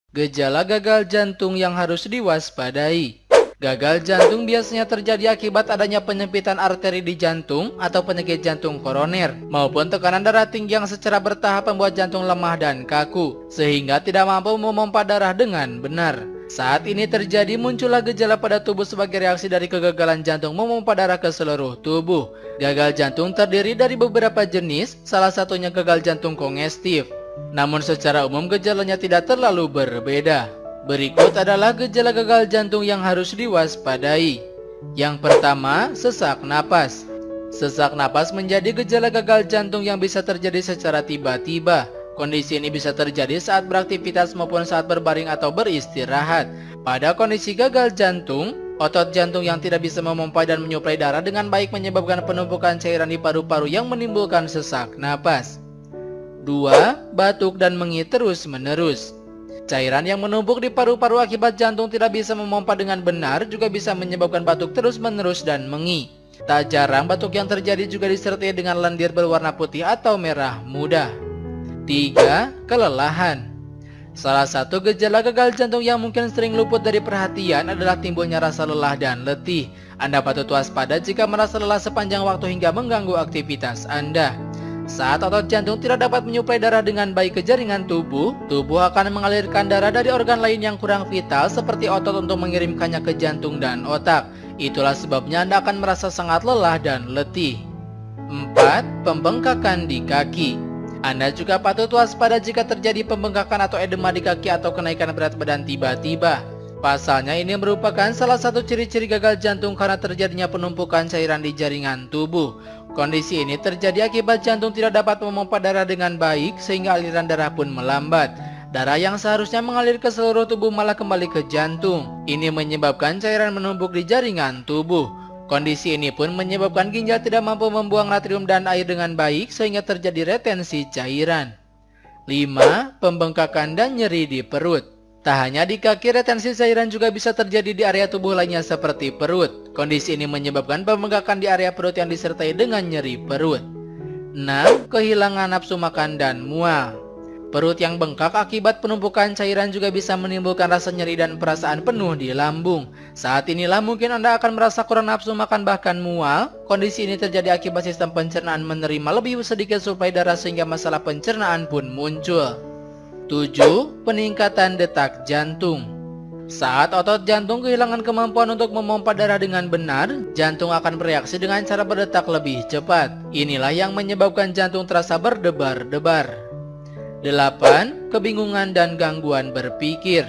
Gejala gagal jantung yang harus diwaspadai. Gagal jantung biasanya terjadi akibat adanya penyempitan arteri di jantung atau penyakit jantung koroner, maupun tekanan darah tinggi yang secara bertahap membuat jantung lemah dan kaku, sehingga tidak mampu memompa darah dengan benar. Saat ini terjadi muncullah gejala pada tubuh sebagai reaksi dari kegagalan jantung memompa darah ke seluruh tubuh. Gagal jantung terdiri dari beberapa jenis, salah satunya gagal jantung kongestif. Namun secara umum gejalanya tidak terlalu berbeda. Berikut adalah gejala gagal jantung yang harus diwaspadai. Yang pertama, sesak napas. Sesak napas menjadi gejala gagal jantung yang bisa terjadi secara tiba-tiba. Kondisi ini bisa terjadi saat beraktivitas maupun saat berbaring atau beristirahat. Pada kondisi gagal jantung, otot jantung yang tidak bisa memompa dan menyuplai darah dengan baik menyebabkan penumpukan cairan di paru-paru yang menimbulkan sesak napas. 2. Batuk dan mengi terus-menerus. Cairan yang menumpuk di paru-paru akibat jantung tidak bisa memompa dengan benar juga bisa menyebabkan batuk terus-menerus dan mengi. Tak jarang batuk yang terjadi juga disertai dengan lendir berwarna putih atau merah muda. 3. Kelelahan. Salah satu gejala gagal jantung yang mungkin sering luput dari perhatian adalah timbulnya rasa lelah dan letih. Anda patut waspada jika merasa lelah sepanjang waktu hingga mengganggu aktivitas Anda. Saat otot jantung tidak dapat menyuplai darah dengan baik ke jaringan tubuh akan mengalirkan darah dari organ lain yang kurang vital seperti otot untuk mengirimkannya ke jantung dan otak. Itulah sebabnya Anda akan merasa sangat lelah dan letih. 4. Pembengkakan di kaki. Anda juga patut waspada jika terjadi pembengkakan atau edema di kaki atau kenaikan berat badan tiba-tiba. Pasalnya ini merupakan salah satu ciri-ciri gagal jantung karena terjadinya penumpukan cairan di jaringan tubuh. Kondisi ini terjadi akibat jantung tidak dapat memompa darah dengan baik sehingga aliran darah pun melambat. Darah yang seharusnya mengalir ke seluruh tubuh malah kembali ke jantung. Ini menyebabkan cairan menumpuk di jaringan tubuh. Kondisi ini pun menyebabkan ginjal tidak mampu membuang natrium dan air dengan baik sehingga terjadi retensi cairan. 5. Pembengkakan dan nyeri di perut. Tak hanya di kaki, retensi cairan juga bisa terjadi di area tubuh lainnya seperti perut. Kondisi ini menyebabkan pembengkakan di area perut yang disertai dengan nyeri perut. 6. Kehilangan nafsu makan dan mual. Perut yang bengkak akibat penumpukan cairan juga bisa menimbulkan rasa nyeri dan perasaan penuh di lambung. Saat inilah mungkin Anda akan merasa kurang nafsu makan bahkan mual. Kondisi ini terjadi akibat sistem pencernaan menerima lebih sedikit suplai darah sehingga masalah pencernaan pun muncul. 7. Peningkatan detak jantung. Saat otot jantung kehilangan kemampuan untuk memompa darah dengan benar, jantung akan bereaksi dengan cara berdetak lebih cepat. Inilah yang menyebabkan jantung terasa berdebar-debar. 8. Kebingungan dan gangguan berpikir.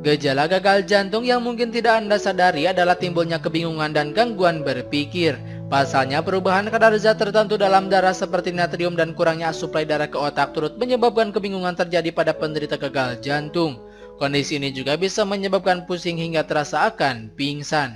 Gejala gagal jantung yang mungkin tidak Anda sadari adalah timbulnya kebingungan dan gangguan berpikir. Pasalnya perubahan kadar zat tertentu dalam darah seperti natrium dan kurangnya suplai darah ke otak turut menyebabkan kebingungan terjadi pada penderita gagal jantung. Kondisi ini juga bisa menyebabkan pusing hingga terasa akan pingsan.